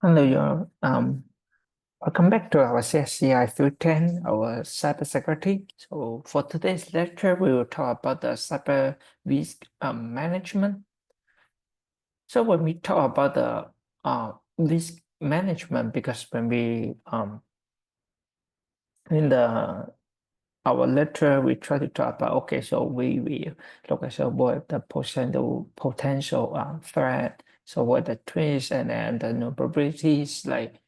Hello, y'all. Welcome back to our CSCI Field 10, our cybersecurity. So for today's lecture, we will talk about the cyber risk management. So when we talk about the risk management, because when we in the our lecture, we try to talk about, okay, so we look at what the potential threat, so what the threats and then the probabilities, like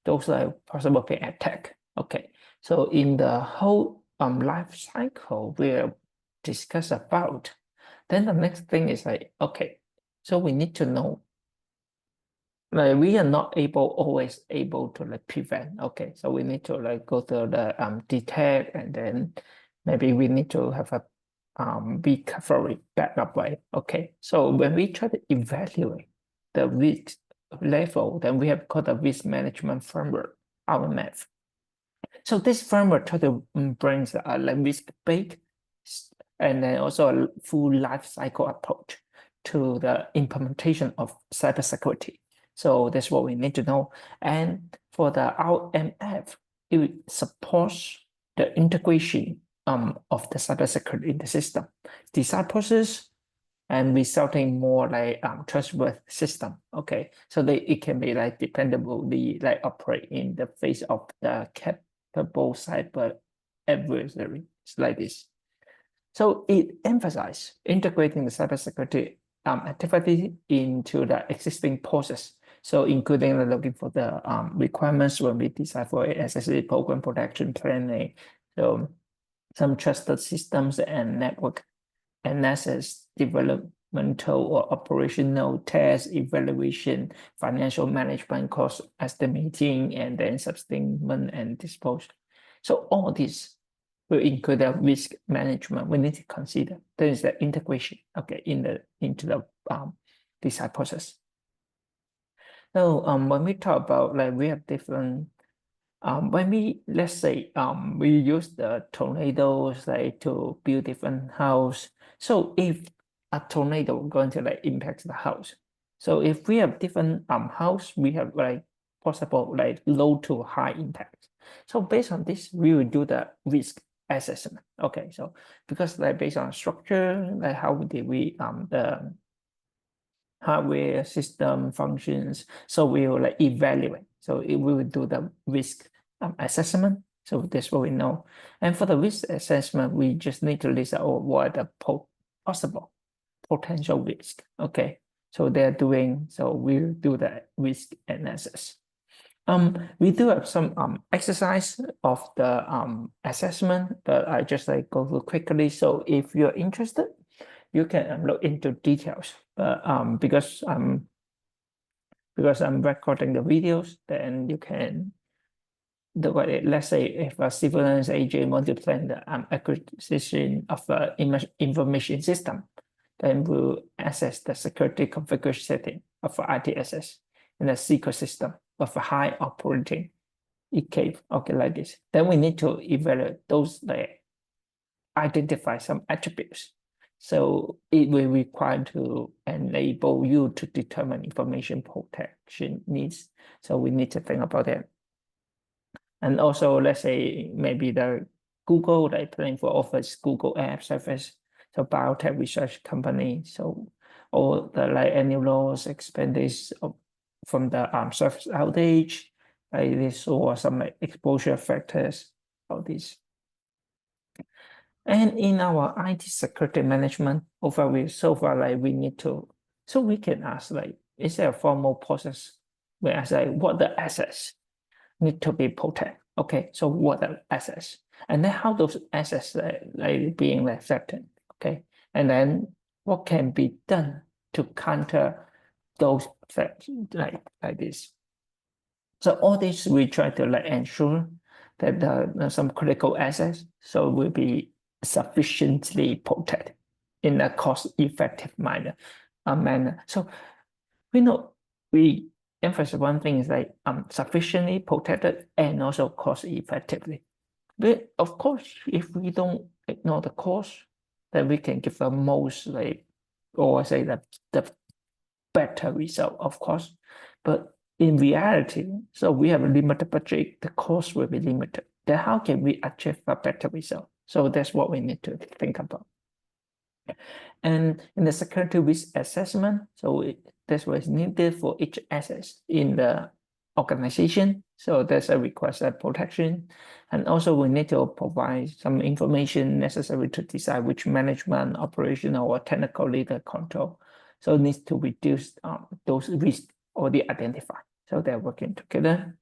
those like possible being attack. Okay, so in the whole life cycle we'll discuss about, then the next thing is like, okay, so we need to know, like we are not always able to like prevent. Okay, so we need to like go through the detect, and then maybe we need to have a be recovery backup way. Okay, so when we try to evaluate the risk level, then we have called the risk management framework, RMF. So this framework try to brings a like risk-based and then also a full life cycle approach to the implementation of cybersecurity. So that's what we need to know. And for the RMF, it supports the integration of the cybersecurity in the system, design process, and resulting more like trustworthy system. Okay, so it can be like dependably like operate in the face of the capable cyber adversary. It's like this. So it emphasizes integrating the cybersecurity activity into the existing process. So including looking for the requirements when we design for SSE program protection planning. So some trusted systems and network analysis, developmental or operational test, evaluation, financial management, cost estimating, and then sustainment and disposal. So all this will include the risk management. We need to consider there is the integration, okay, into the design process. So when we talk about, like, we have different when we, let's say, we use the tornadoes like to build different house. So if a tornado going to like impact the house, so if we have different house, we have like possible like low to high impact. So based on this, we will do the risk assessment. Okay, so because like based on structure, like how did we the hardware system functions, so we will like evaluate. So we will do the risk assessment. So that's what we know. And for the risk assessment, we just need to list out what are the possible potential risk. Okay, so they're doing, so we'll do the risk analysis. We do have some exercise of the assessment, but I just like go through quickly. So if you're interested, you can look into details. But because I'm recording the videos, then you can look at it. Let's say if a surveillance agent want to plan the acquisition of an information system, then we'll assess the security configuration setting of ITSS in a secret system of a high operating EK. Okay, like this. Then we need to evaluate those, like identify some attributes. So it will require to enable you to determine information protection needs. So we need to think about that. And also, let's say maybe the Google, like playing for Office, Google App Service, so biotech research company. So all the like annual loss expenses from the service outage, like this, or some like exposure factors, all these. And in our IT security management overview, so far, like we need to, so we can ask, like, is there a formal process where I say what the assets need to be protected? Okay, so what are assets? And then how those assets like being like threatened? Okay, and then what can be done to counter those threats like this? So all this we try to like ensure that some critical assets so will be sufficiently protected in a cost-effective manner. So we know we emphasize one thing is like sufficiently protected and also cost effectively. But of course, if we don't ignore the cost, then we can give the most, like, or say the better result, of course. But in reality, so we have a limited budget, the cost will be limited. Then how can we achieve a better result? So that's what we need to think about. And in the security risk assessment, so that's what is needed for each asset in the organization. So there's a request of protection. And also we need to provide some information necessary to decide which management, operational, or technical leader control. So it needs to reduce those risks already identified. So they're working together.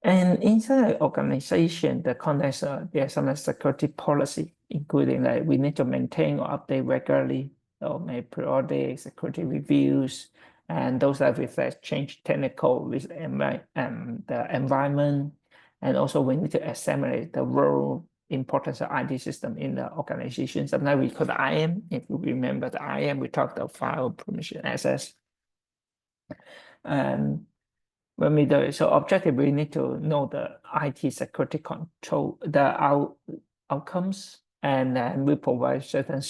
And inside the organization, the context, there's some security policy, including like we need to maintain or update regularly, or make periodic security reviews, and those that reflect change technical with the environment. And also we need to examine the role importance of IT system in the organization. Sometimes we call the IAM. If you remember the IAM, we talked about file permission access. And when we do it, so objective, we need to know the IT security control, the outcomes, and then we provide certain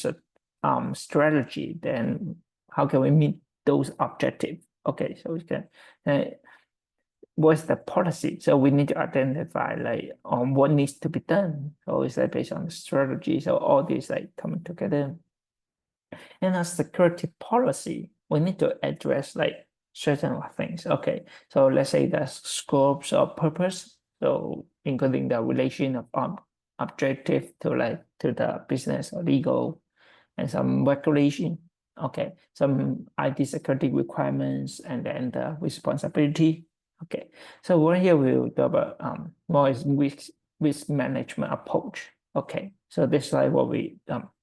strategy. Then how can we meet those objectives? Okay, so we can. What's the policy? So we need to identify like what needs to be done. So it's like based on the strategy. So all these like coming together. And as security policy, we need to address like certain things. Okay, so let's say the scopes of purpose, so including the relation of objective to the business or legal, and some regulation. Okay, some IT security requirements, and then the responsibility. Okay, so right here we'll talk about more is risk management approach. Okay, so this is like what we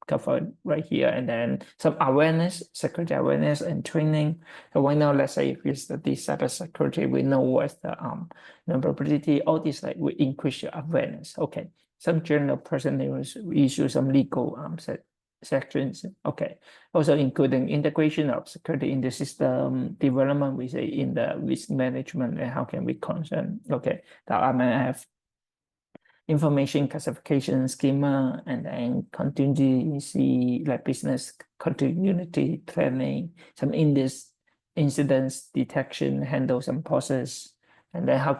covered right here, and then some awareness, security awareness and training. So right now, let's say if you study cybersecurity, we know what's the vulnerability. All these like will increase your awareness. Okay, some general personnel issue, some legal sections. Okay, also including integration of security in the system development. We say in the risk management and how can we concern. Okay, the RMF information classification schema, and then contingency, like business continuity planning, some incidents detection, handle some process, and then how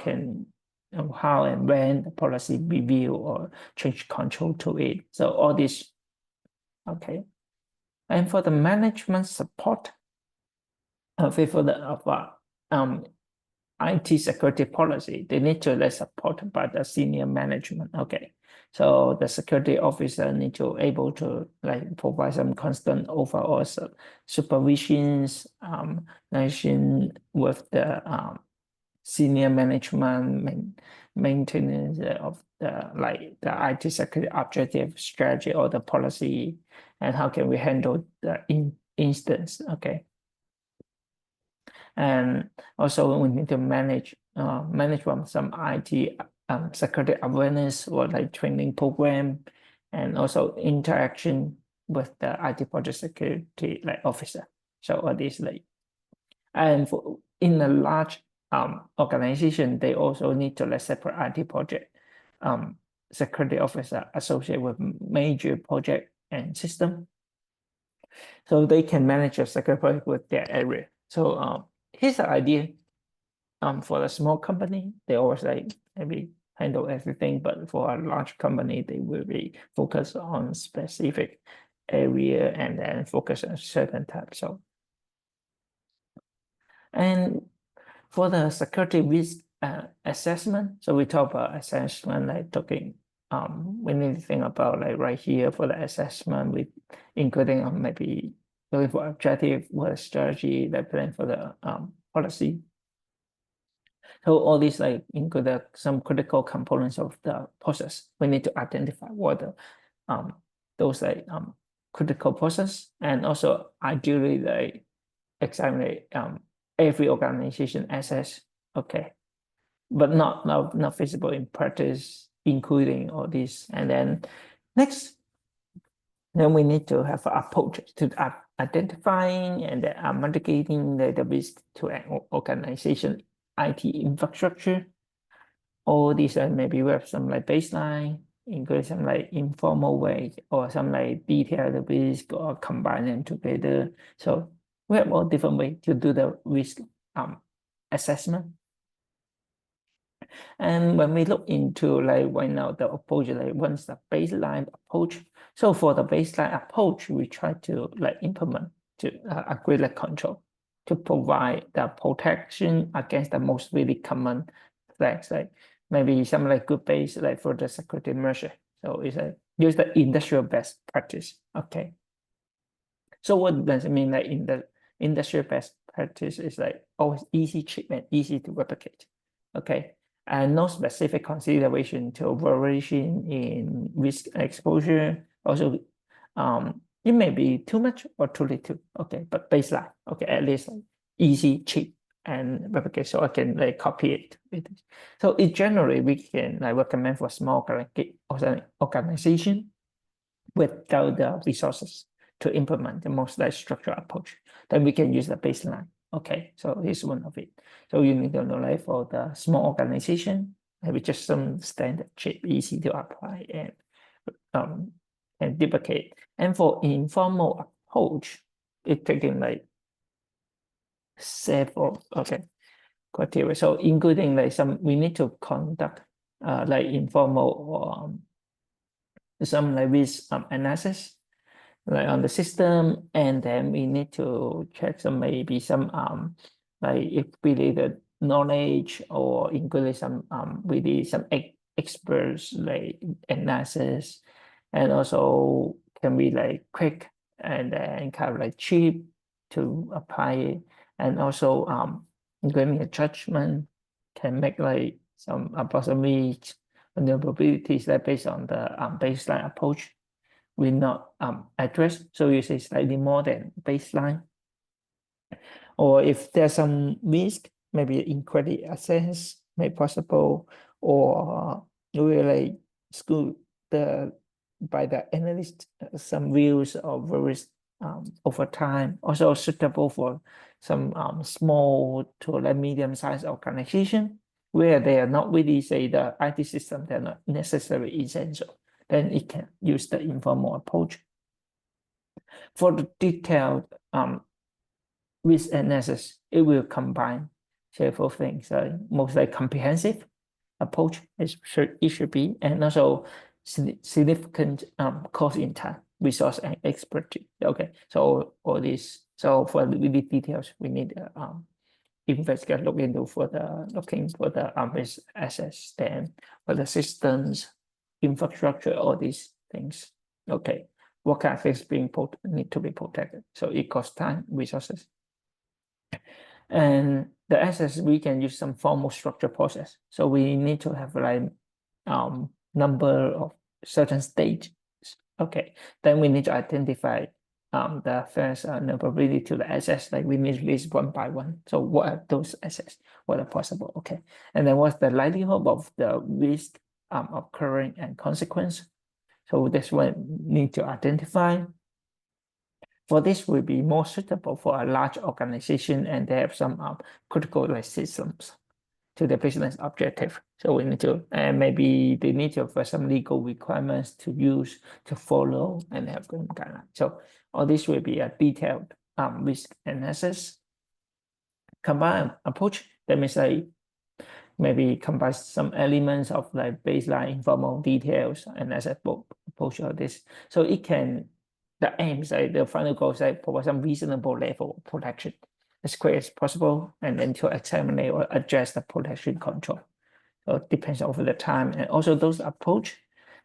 and when the policy review or change control to it. So all this, okay. And for the management support, for the IT security policy, they need to be supported by the senior management. Okay, so the security officer need to able to like provide some constant overall supervisions, with the senior management maintenance of the IT security objective strategy or the policy, and how can we handle the instance. Okay. And also we need to manage from some IT security awareness or like training program, and also interaction with the IT project security like officer. So all these like, and in a large organization, they also need to like separate IT project security officer associated with major project and system, so they can manage a security project with their area. So here's the idea. For a small company, they always like maybe handle everything, but for a large company, they will be focused on specific area and then focus on certain types. So, and for the security risk assessment, so we talk about assessment like talking. We need to think about like right here for the assessment, with including maybe looking for objective, what strategy, like plan for the policy. So all these like include some critical components of the process. We need to identify what the those like critical process, and also ideally like examine every organization assets. Okay, but not feasible in practice, including all this. And then next, then we need to have an approach to identifying and mitigating the risk to an organization IT infrastructure. All these maybe we have some like baseline, include some like informal way, or some like detailed risk, or combine them together. So we have all different ways to do the risk assessment. And when we look into like right now the approach, like what's the baseline approach? So for the baseline approach, we try to like implement to agreed control to provide the protection against the most really common threats, like maybe some like good base like for the security measure. So it's like use the industrial best practice. Okay. So what does it mean? Like in the industrial best practice is like always easy treatment, easy to replicate. Okay. And no specific consideration to variation in risk exposure. Also, it may be too much or too little. Okay, but baseline. Okay, at least like easy, cheap, and replicate. So I can like copy it. So it generally we can like recommend for small organization without the resources to implement the most like structured approach. Then we can use the baseline. Okay, so here's one of it. So you need to know like for the small organization, maybe just some standard cheap, easy to apply and duplicate. And for informal approach, it's taking like several criteria. So including like we need to conduct like informal or some like risk analysis like on the system, and then we need to check some maybe some like if related knowledge or include some really some experts like analysis, and also can be like quick and then kind of like cheap to apply it, and also giving a judgment can make like some approximate vulnerabilities that based on the baseline approach will not address. So you say slightly more than baseline. Or if there's some risk, maybe in credit assess may possible, or really school the by the analyst some views of risk over time, also suitable for some small to like medium-sized organization where they are not really say the IT system, they're not necessarily essential. Then it can use the informal approach. For the detailed risk analysis, it will combine several things. Mostly comprehensive approach it should be, and also significant cost in time, resource, and expertise. Okay, so all this. So for the really details, we need investigate looking for the risk assets, then for the systems, infrastructure, all these things. Okay, what kind of things need to be protected? So it costs time, resources, and the assets we can use some formal structure process. So we need to have like number of certain stages. Okay, then we need to identify the first vulnerability to the assets. Like we need to list one by one. So what are those assets? What are possible? Okay, and then what's the likelihood of the risk occurring and consequence? So this one need to identify. For this will be more suitable for a large organization and they have some critical like systems to the business objective. So we need to, and maybe they need to have some legal requirements to use, to follow, and have some guidelines. So all this will be a detailed risk analysis. Combined approach, that means like maybe combine some elements of like baseline informal details and as a approach of this. So it can, the aim is like the final goal is like provide some reasonable level of protection as quick as possible, and then to examine or adjust the protection control. So it depends over the time. And also those approach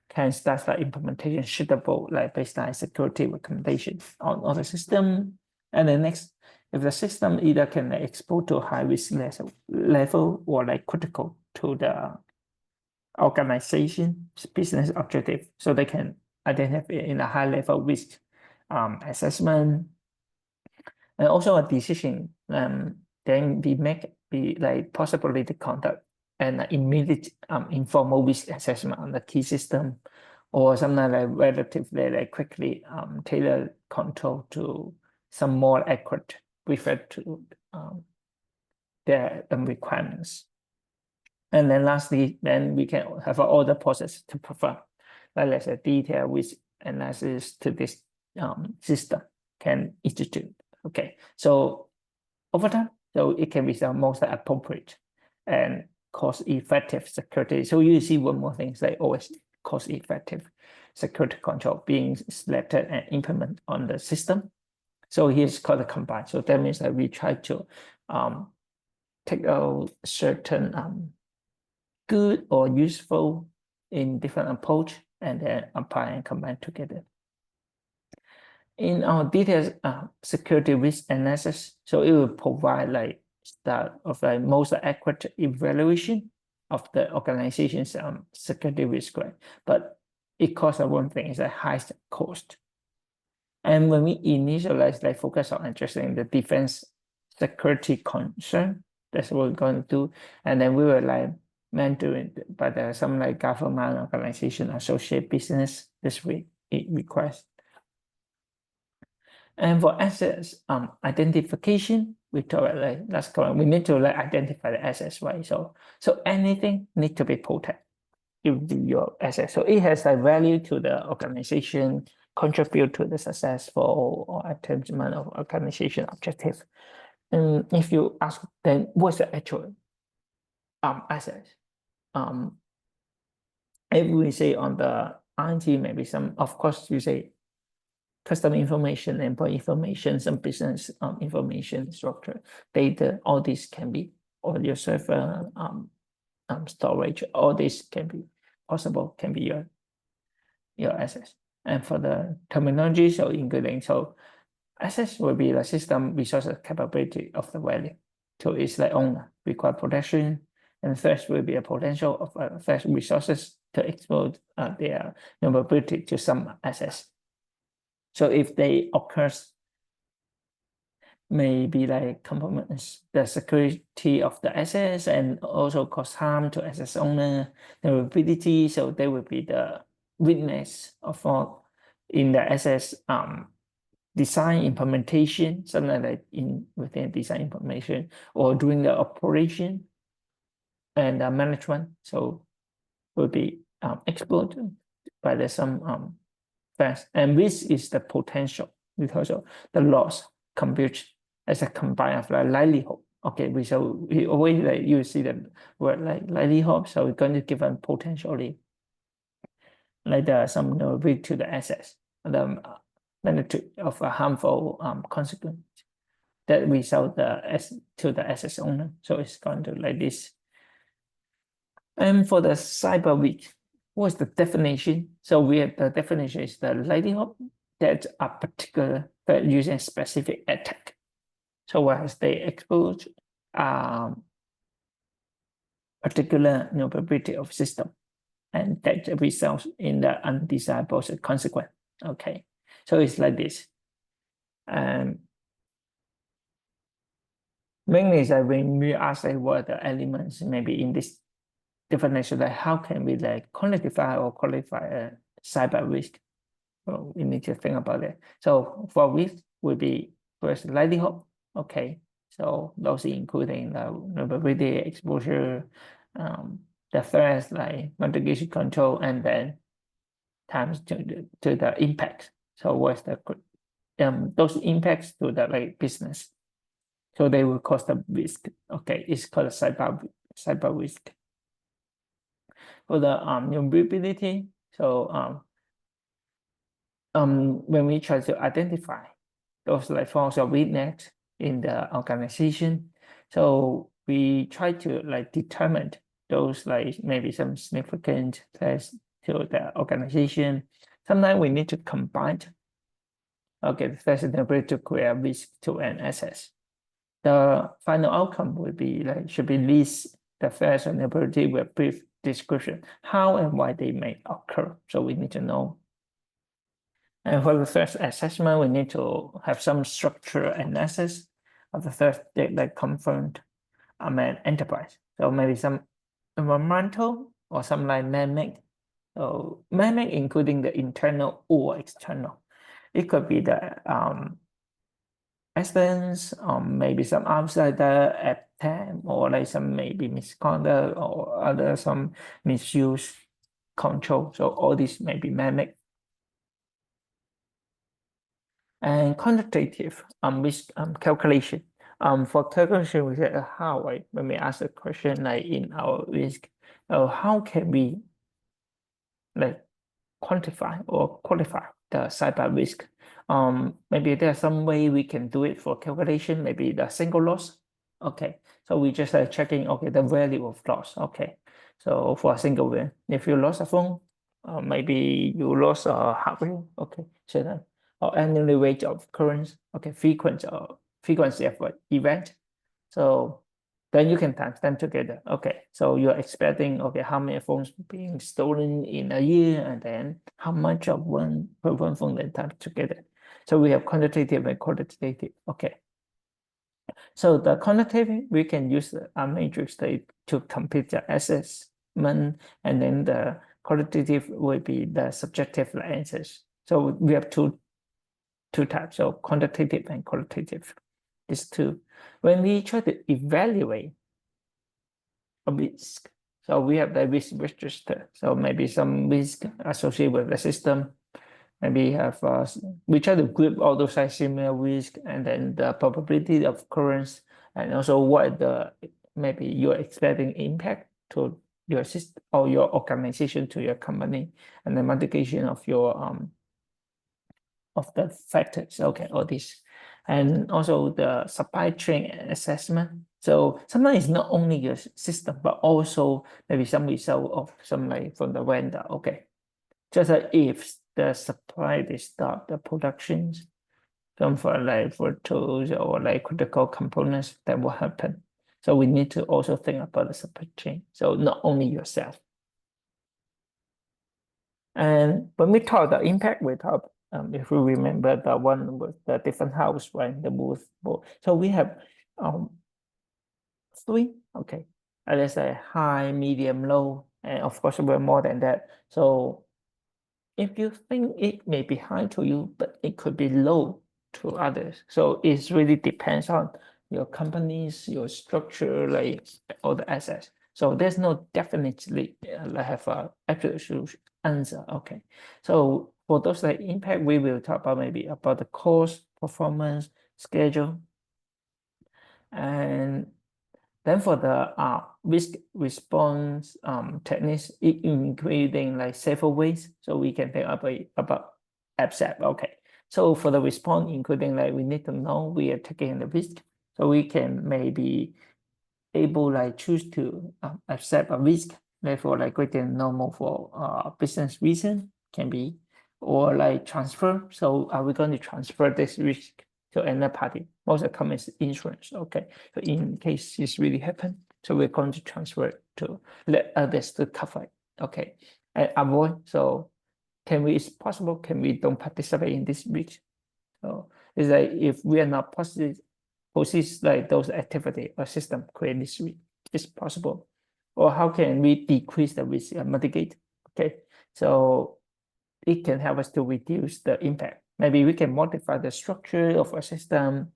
can start the implementation suitable like baseline security recommendations on the system. And then next, if the system either can expose to high risk level or like critical to the organization business objective, so they can identify in a high level risk assessment, and also a decision then be like possibly to conduct an immediate informal risk assessment on the key system, or something like relatively like quickly tailor control to some more accurate refer to their requirements. And then lastly, then we can have an order process to perform, like let's say detailed risk analysis to this system can institute. Okay, so over time, So it can be the most appropriate and cost-effective security. So you see one more thing is like always cost-effective security control being selected and implemented on the system. So here's called a combine. So that means that we try to take out certain good or useful in different approach and then apply and combine together. In our detailed security risk analysis, so it will provide like start of like most accurate evaluation of the organization's security risk, right? But it costs one thing is the highest cost. And when we initialize, like focus on addressing the defense security concern, that's what we're going to do. And then we were like mentoring by some like government organization, associate business, this week it requires. And for assets identification, we told like that's correct. We need to like identify the assets, right? So anything need to be protected if your assets. So it has a value to the organization, contribute to the successful or attainment of organization objective. And if you ask, then what's the actual assets? If we say on the R&D, maybe some, of course, you say customer information, employee information, some business information, structure, data, all this can be, or your server storage, all this can be possible, can be your assets. And for the terminology, so including, so assets will be the system resources capability of the value. So it's like owner, require protection, and first will be a potential of first resources to exploit their vulnerability to some assets. So if they occurs, maybe like compromise the security of the assets and also cause harm to asset owner, the vulnerability. So they will be the witness of all in the assets design implementation, something like in within design implementation or during the operation and management. So will be exploited by the some fast, and this is the potential because of the loss compute as a combine of like livelihood. Okay, we always like you see the word like livelihood, so we're going to give them potentially like some vulnerability to the assets, the magnitude of a harmful consequence that result to the asset owner. So it's going to like this. And for the cyber risk, what's the definition? So we have the definition is the likelihood that a particular using specific attack. So as they expose particular vulnerability of system, and that results in the undesirable consequence. Okay, so it's like this. Mainly is that when we ask like what the elements maybe in this definition, like how can we like quantify or qualify a cyber risk? Well, we need to think about it. So for risk will be first likelihood. Okay, so those including the vulnerability, exposure, the threats like mitigation control, and then times to the impact. So what's the those impacts to the like business? So they will cause the risk. Okay, it's called cyber risk. For the vulnerability, so when we try to identify those like faults or weakness in the organization, so we try to like determine those like maybe some significant threats to the organization. Sometimes we need to combine. Okay, the threats and ability to create risk to an asset. The final outcome will be like should be list the threats and ability with brief description, how and why they may occur. So we need to know. And for the threat assessment, we need to have some structure analysis of the threat that confront an enterprise. So maybe some environmental or some like man-made. So man-made including the internal or external. It could be the accidents, maybe some outsider attack, or like some maybe misconduct or other some misuse control. So all this may be man-made. And quantitative risk calculation. For calculation, we say how, right? When we ask a question like in our risk, how can we like quantify or qualify the cyber risk? Maybe there's some way we can do it for calculation, maybe the single loss. Okay, so we just checking, okay, the value of loss. Okay, so for a single win, if you lost a phone, maybe you lost a hardware. Okay, so then, or annual rate of occurrence. Okay, frequency of an event. So then you can times them together. Okay, so you're expecting, okay, how many phones being stolen in a year, and then how much of one per one phone then times together. So we have quantitative and qualitative. Okay, so the quantitative, we can use a matrix to compute the assessment, and then the qualitative will be the subjective answers. So we have two types, so quantitative and qualitative. These two. When we try to evaluate a risk, so we have the risk register. So maybe some risk associated with the system. Maybe have we try to group all those like similar risk, and then the probability of occurrence, and also what the maybe you're expecting impact to your system or your organization, to your company, and the multiplication of your of the factors. Okay, all this, and also the supply chain assessment. So sometimes it's not only your system, but also maybe some result of some like from the vendor. Okay, just like if the supply they start the productions, some for like for tools or like critical components, that will happen. So we need to also think about the supply chain. So not only yourself. And when we talk the impact, we talk, if we remember the one with the different house, right? The booth. So we have um three, okay. Let's say high, medium, low, and of course we're more than that. So if you think it may be high to you, but it could be low to others. So it really depends on your companies, your structure, like all the assets. So there's no definitely have a absolute answer. Okay. So for those like impact, we will talk about maybe about the cost, performance, schedule, and then for the risk response techniques, including like several ways, so we can think about AppSec. Okay, so for the response, including like we need to know we are taking the risk, so we can maybe able like choose to accept a risk, therefore like greater than normal for business reason can be, or like transfer. So are we going to transfer this risk to another party? Most of the common is insurance. Okay, so in case this really happen, so we're going to transfer it to let others to cover it. Okay, and avoid. So can we, it's possible, can we don't participate in this risk? So it's like if we are not positive possess like those activity or system create this risk, is possible, or how can we decrease the risk and mitigate? Okay, so it can help us to reduce the impact. Maybe we can modify the structure of a system,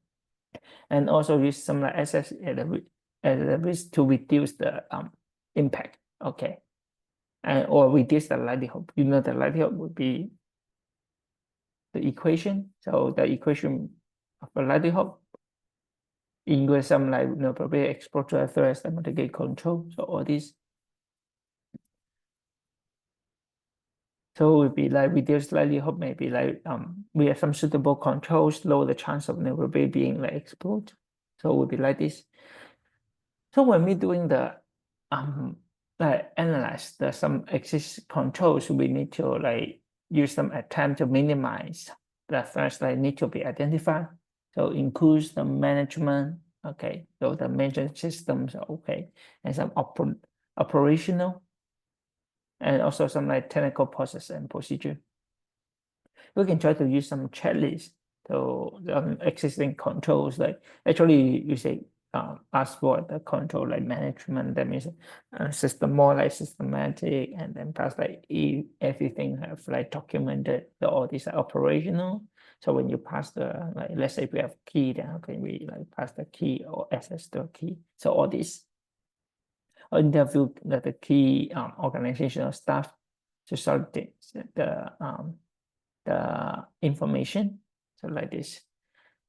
and also use some like assets at the risk to reduce the impact. Okay, and or reduce the likelihood. You know, the likelihood would be the equation. So the equation of the likelihood include some like probably exposure threats and mitigate control. So all these. So it would be like reduce likelihood, maybe like we have some suitable controls, lower the chance of probably being like explode. So it would be like this. So when we doing the like analyze the some existing controls, we need to like use some attempt to minimize the threats that need to be identified. So includes the management, okay, so the management systems are okay, and some operational, and also some like technical process and procedure. We can try to use some checklist to existing controls. Like actually, you say ask for the control like management. That means system more like systematic, and then plus like if everything have like documented, all these are operational. So when you pass the like, let's say we have key, then how can we like pass the key or access the key? So all this, or interview the key organizational staff to sort the information, so like this.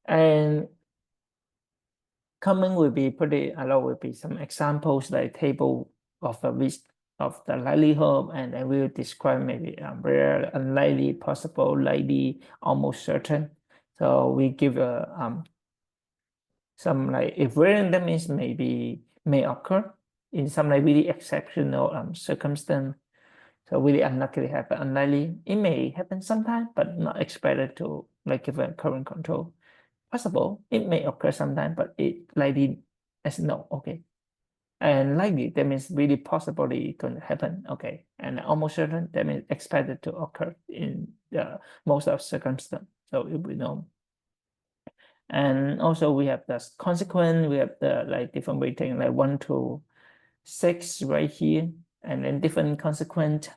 And Common will be pretty a lot, will be some examples like table of the risk of the likelihood, and then we'll describe maybe rare, unlikely, possible, likely, almost certain. So we give some like if rare, that means maybe may occur in some like really exceptional circumstance. So really unlikely happen, unlikely. It may happen sometime, but not expected to like give a current control. Possible, it may occur sometime, but it likely as no, okay. And likely, that means really possibly going to happen, okay. And almost certain, that means expected to occur in the most of circumstance. So it will know. And also we have the consequent, we have the like different weighting, like 1 to 6 right here, and then different consequent.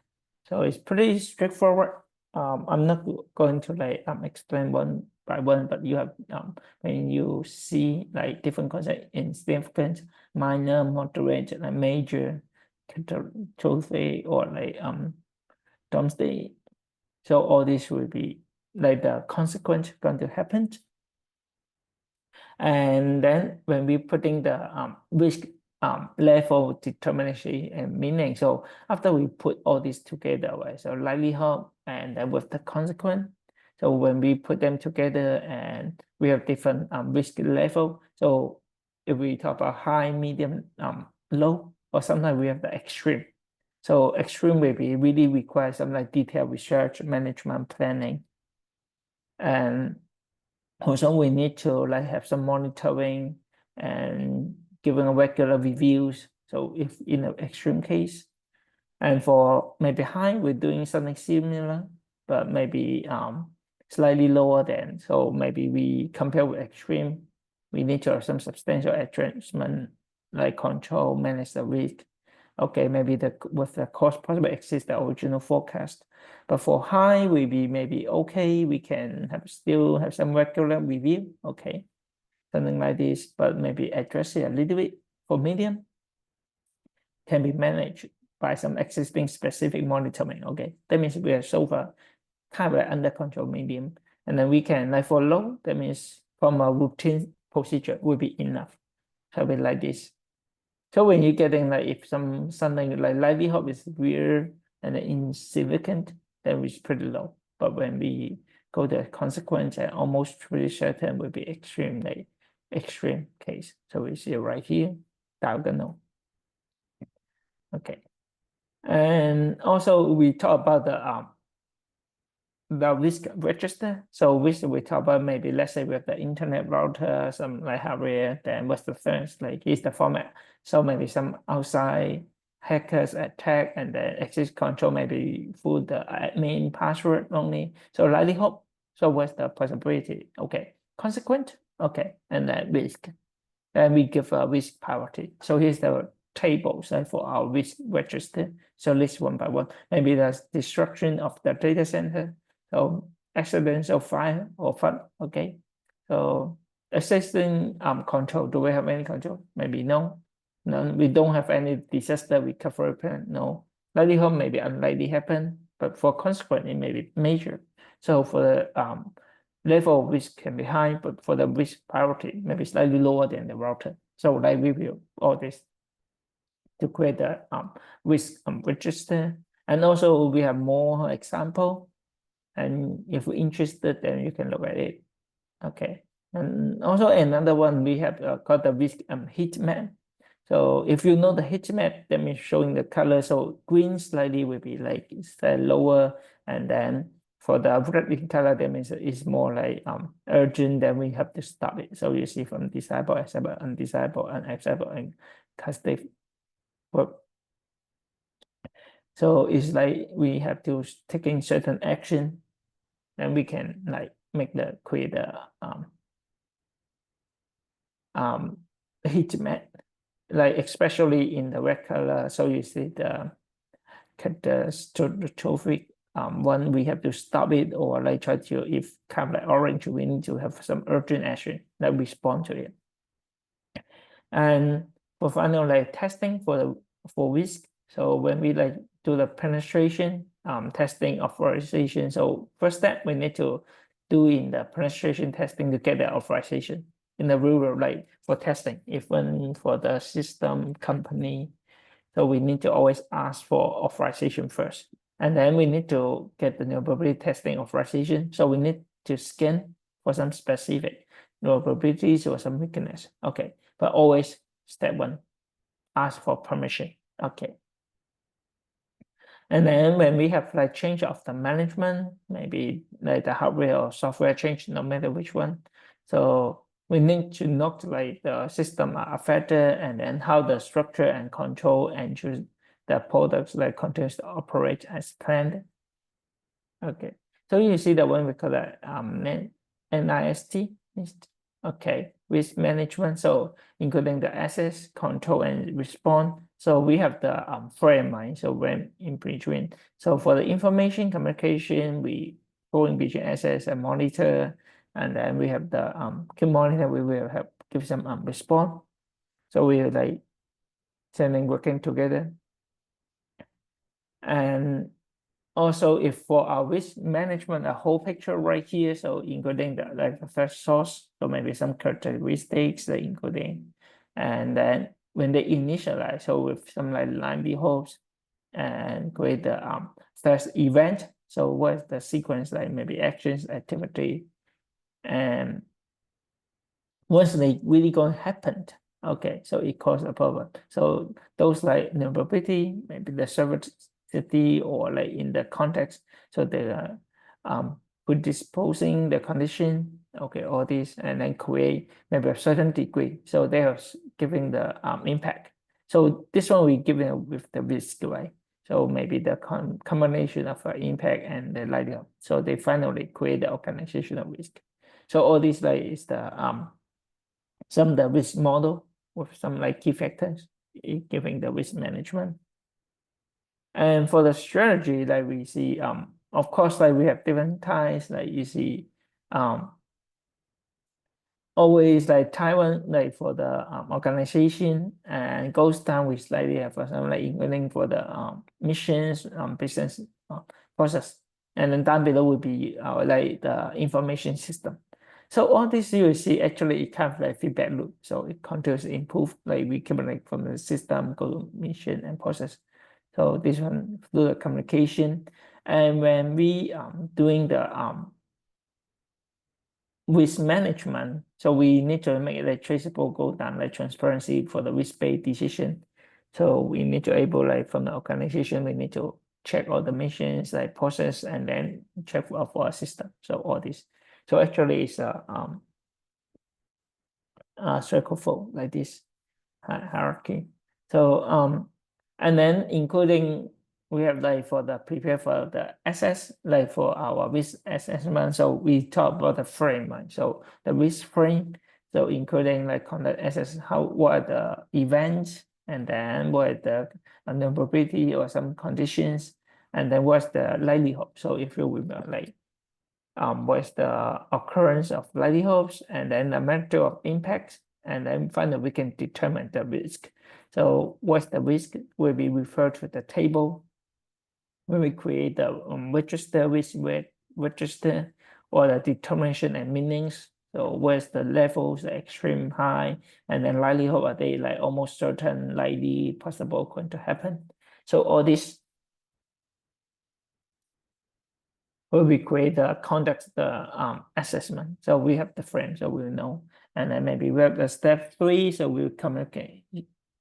So it's pretty straightforward. I'm not going to like explain one by one, but you have when you see like different concept in significant, minor, moderate, and major, catastrophe, or like doomsday. So all this will be like the consequence going to happen. And then when we putting the risk level determination and meaning, so after we put all this together, right? So likelihood and then with the consequence. So when we put them together and we have different risk level. So if we talk about high, medium, low, or sometimes we have the extreme. So extreme will be really require some like detailed research, management, planning, and also we need to like have some monitoring and giving a regular reviews. So if in an extreme case, and for maybe high, we're doing something similar, but maybe slightly lower than. So maybe we compare with extreme, we need to have some substantial adjustment like control, manage the risk. Okay, maybe the with the cost possibly exceeds the original forecast. But for high, we be maybe okay, we can have still have some regular review, okay, something like this, but maybe address it a little bit. For medium, can be managed by some existing specific monitoring, okay. That means we are so far kind of under control medium, and then we can like for low, that means from a routine procedure will be enough. Have it like this. So when you're getting like if something like likelihood is weird and insignificant, then it's pretty low. But when we go to consequence and almost pretty certain will be extremely extreme case. So we see right here, diagonal. Okay. And also we talk about the risk register. So risk we talk about maybe let's say we have the internet router, some like hardware, then what's the first like here's the format. So maybe some outside hackers attack and then access control maybe through the admin password only. So likelihood. So what's the possibility? Okay. Consequent. Okay. And then risk. And we give a risk priority. So here's the tables for our risk register. So list one by one. Maybe there's destruction of the data center. So accidental fire or flood. Okay. So existing control. Do we have any control? Maybe no. No, we don't have any disaster recovery plan. No. Likelihood maybe unlikely happen, but for consequence it may be major. So for the level of risk can be high, but for the risk priority maybe slightly lower than the router. So like review all this to create the risk register. And also we have more example. And if you're interested, then you can look at it. Okay. And also another one we have called the risk heat map. So if you know the heat map, that means showing the color. So green slightly will be like it's lower, and then for the red color, that means it's more like urgent. Then we have to stop it. So you see from desirable, acceptable, undesirable, unacceptable, and cascade. So it's like we have to taking certain action, and we can like make the create a heat map, like especially in the red color. So you see the catastrophic one, we have to stop it, or like try to, if kind of like orange, we need to have some urgent action that respond to it. And for final like testing for risk. So when we like do the penetration testing authorization. So first step we need to do in the penetration testing to get the authorization. in the real world, like for testing, even for the system company. So we need to always ask for authorization first. And then we need to get the vulnerability testing authorization. So we need to scan for some specific vulnerabilities or some weakness. Okay, but always step one, ask for permission. Okay. And then when we have like change of the management, maybe like the hardware or software change, no matter which one. So we need to note like the system are affected and then how the structure and control and choose the products like continues to operate as planned. Okay, so you see the one we call that NIST. Okay, risk management. So including the access, control, and response. So we have the frame, right? So when in between. So for the information communication, we go in between access and monitor, and then we have the key monitor. We will have give some response. So we like sending working together, and also, if for our risk management, a whole picture right here, so including the like the first source, so maybe some characteristics, like including, and then when they initialize, so with some like livelihoods and create the first event. So what's the sequence like maybe actions, activity, and once they really going to happen, okay, so it causes a problem. So those like vulnerability, maybe the server city or like in the context, so they are predisposing the condition, okay, all this, and then create maybe a certain degree. So they are giving the impact. So this one we given with the risk, right? So maybe the combination of impact and the likelihood. So they finally create the organizational risk. So all this like is the some the risk model with some like key factors giving the risk management. And for the strategy, like we see, of course, like we have different types, like you see, always like Taiwan, like for the organization, and goes down with slightly have some like including for the missions, business process, and then down below will be like the information system. So all this you will see actually it kind of like feedback loop. So it continuously improve, like we keep like from the system go to mission and process. So this one through the communication, and when we doing the risk management, so we need to make it traceable, go down like transparency for the risk-based decision. So we need to able like from the organization, we need to check all the missions like process and then check for our system. So all this. So actually it's a circle flow like this hierarchy. So and then including we have like for the prepare for the SS, like for our risk assessment. So we talk about the frame, right? So the risk frame, so including like conduct assess, what are the events, and then what are the vulnerability or some conditions, and then what's the likelihood. So if you remember like what's the occurrence of livelihoods, and then the magnitude of impact, and then finally we can determine the risk. So what's the risk will be referred to the table when we create the register risk register or the determination and meanings. So where's the levels, the extreme high, and then likelihood are they like almost certain, likely, possible going to happen. So all this will we create the conduct the assessment. So we have the frame, so we'll know. And then maybe we have the step 3, so we'll communicate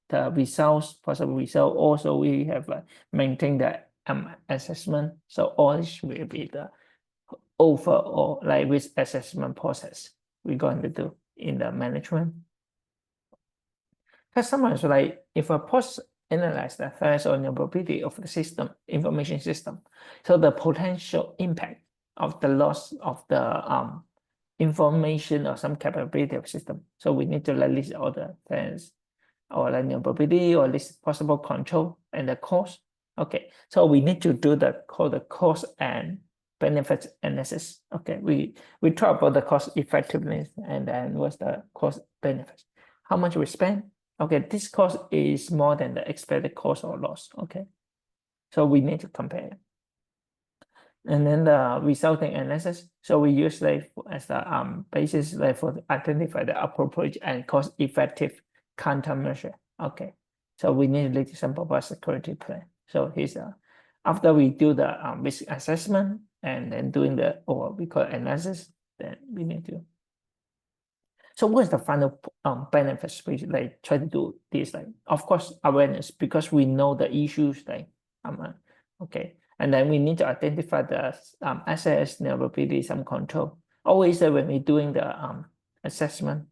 the results, possible result. Also, we have maintain the assessment. So all this will be the overall like risk assessment process we're going to do in the management. Customers like if a post analyze the threats or vulnerability of the system, information system. So the potential impact of the loss of the information or some capability of system. So we need to list all the things or like vulnerability or list possible control and the cost. Okay, so we need to do the cost and benefit analysis. Okay, we talk about the cost effectiveness and then what's the cost benefit. How much we spend? Okay, this cost is more than the expected cost or loss. Okay, so we need to compare. And then the resulting analysis. So we use like as the basis like for identify the appropriate and cost-effective countermeasure. Okay. So we need to example about security plan. So here's after we do the risk assessment and then doing the or we call analysis, then we need to. So what is the final benefits? We like try to do this like of course awareness because we know the issues like okay. And then we need to identify the assets, vulnerability, some control. Always when we're doing the assessment,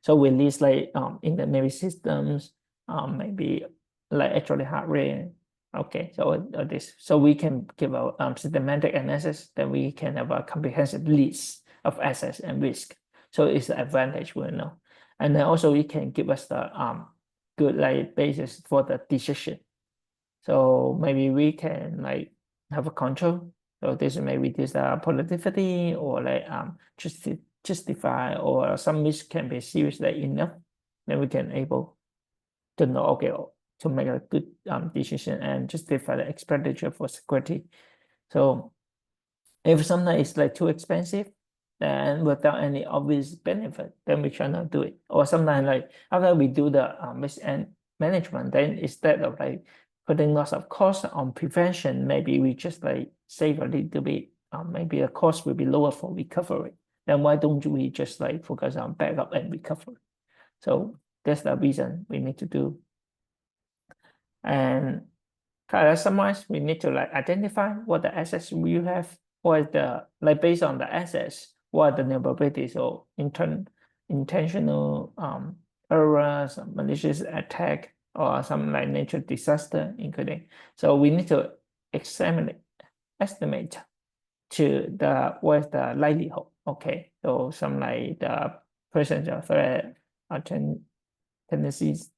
so we list like in the maybe systems, maybe like actually hardware. Okay, so this, so we can give a systematic analysis. Then we can have a comprehensive list of assets and risk. So it's an advantage we know, and then also it can give us the good like basis for the decision. So maybe we can like have a control. So this may reduce the productivity or like justify or some risk can be seriously enough. Then we can able to know okay to make a good decision and justify the expenditure for security. So if something is like too expensive, then without any obvious benefit, then we shall not do it. Or sometimes like after we do the risk and management, then instead of like putting lots of cost on prevention, maybe we just like save a little bit. Maybe the cost will be lower for recovery. Then why don't we just like focus on backup and recovery? So that's the reason we need to do. And kind of summarize, we need to like identify what the assets we have, what is the like based on the assets, what are the vulnerabilities or intentional errors, malicious attack, or some like natural disaster, including. So we need to estimate to the what is the likelihood. Okay, so some like the presence of threat or tendencies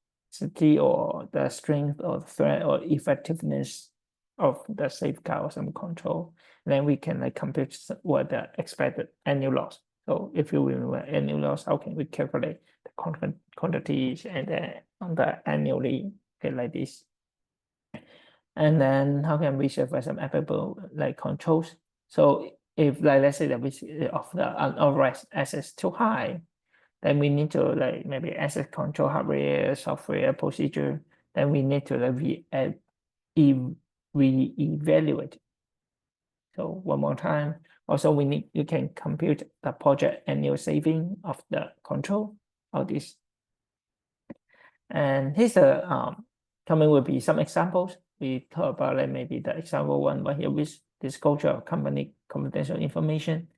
or the strength or threat or effectiveness of the safeguard or some control. And then we can like compute what the expected annual loss. So if you remember annual loss, how can we calculate the quantities and then on the annually okay, like this. And then how can we survive some applicable like controls? So if like let's say the risk of the unauthorized access too high, then we need to like maybe asset control hardware, software, procedure. Then we need to like re-evaluate. So one more time. Also, you can compute the project annual saving of the control of this. And here's coming will be some examples. We talk about like maybe the example one right here with disclosure of company confidential information.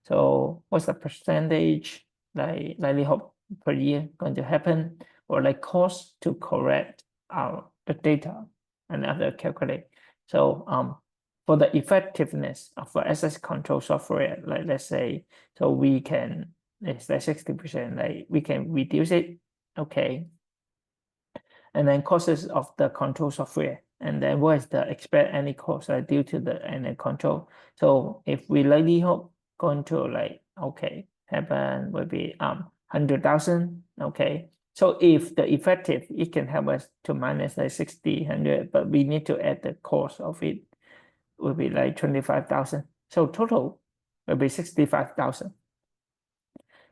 So what's the percentage like likelihood per year going to happen, or like cost to correct the data and other calculate. So for the effectiveness of the access control software, like let's say, so we can it's like 60%, like we can reduce it. Okay, and then costs of the control software, and then what is the expect any cost due to the any control. So if we likelihood going to like okay happen will be 100,000. Okay, so if the effective it can help us to minus like 60 100, but we need to add the cost of it will be like 25,000. So total will be 65,000.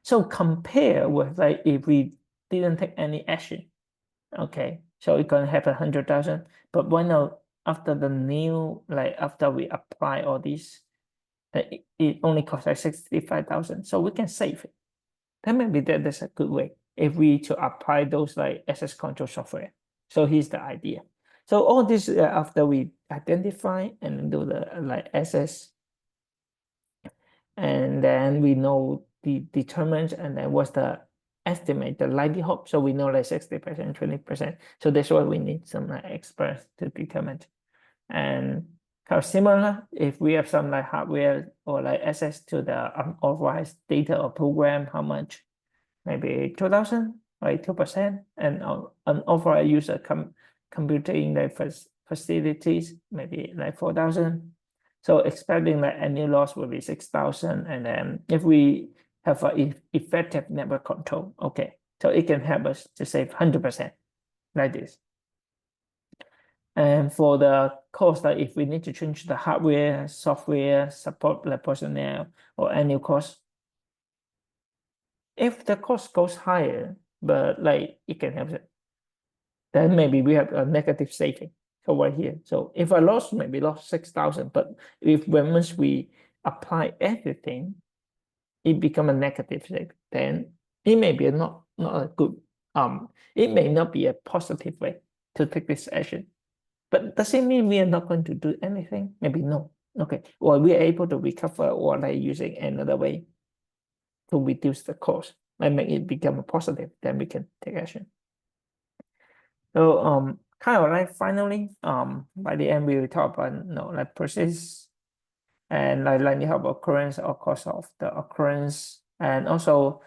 So compare with like if we didn't take any action. Okay, so it's gonna happen 100,000. But why not after the new, like after we apply all these, it only costs like 65,000. So we can save it. Then maybe that's a good way if we to apply those like access control software. So here's the idea. So all this after we identify and do the like access, and then we know the determines and then what's the estimate the likelihood. So we know like 60%, 20%. So that's why we need some like experts to determine. And kind of similar, if we have some like hardware or like access to the unauthorized data or program, how much? Maybe 2,000, right? 2%. And unauthorized user computing like facilities, maybe like 4,000. So expecting like annual loss will be 6,000. And then if we have an effective network control, okay, so it can help us to save 100% like this. And for the cost, like if we need to change the hardware, software, support the personnel, or annual cost, if the cost goes higher, but like it can have it, then maybe we have a negative saving over here. So if I lost, maybe lost 6,000, but if once we apply everything, it become a negative saving, then it may be not a good, it may not be a positive way to take this action. But does it mean we are not going to do anything? Maybe no. Okay. Or we are able to recover or like using another way to reduce the cost and make it become a positive, then we can take action. So kind of like finally, by the end we will talk about like persist and like you have occurrence or cause of the occurrence, and also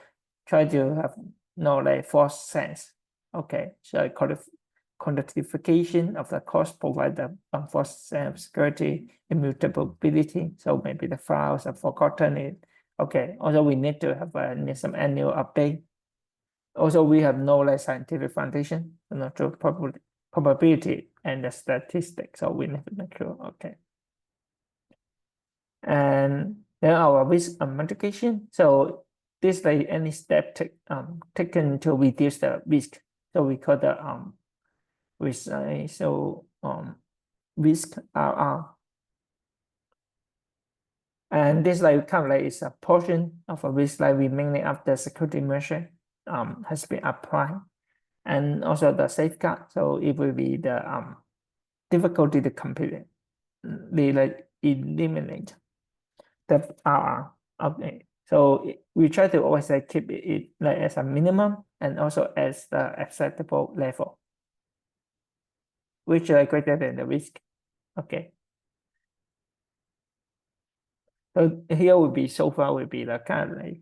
try to have like false sense. Okay, so quantification of the cost provide the false sense of security, immutability. So maybe the files have forgotten it. Okay, also we need to have need some annual update. Also, we have no like scientific foundation, to probability and the statistics. So we need to make sure. Okay. And then our risk mitigation. So this like any step taken to reduce the risk. So we call the risk risk RR. And this like kind of like is a portion of a risk like remaining after security measure has been applied. And also the safeguard. So it will be the difficulty to complete it. They like eliminate the RR. Okay. So we try to always like keep it like as a minimum and also as the acceptable level, which are greater than the risk. Okay. So here will be so far will be the kind of like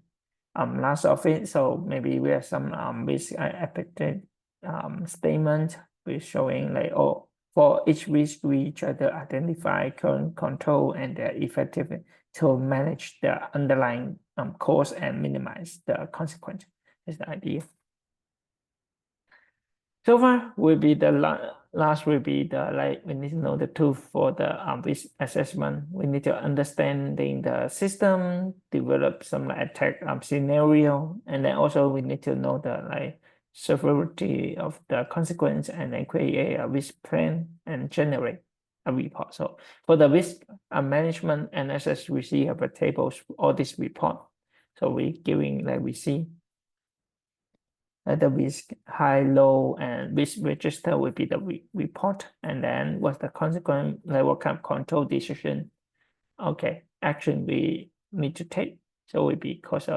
last of it. So maybe we have some risk affected statement with showing like for each risk we try to identify current control and their effective to manage the underlying cause and minimize the consequence. Is the idea. So far will be the last will be the like we need to know the tool for the risk assessment. We need to understanding the system, develop some like attack scenario, and then also we need to know the like severity of the consequence, and then create a risk plan and generate a report. So for the risk management and assess, we see have a tables all this report. So we giving like we see the risk high, low, and risk register will be the report, and then what's the consequence, like what kind of control decision, okay, action we need to take. So will be because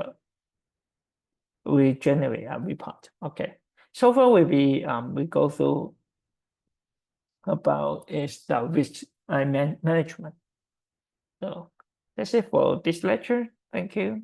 we generate a report. Okay, so far will be we go through about is the risk management. So that's it for this lecture. Thank you.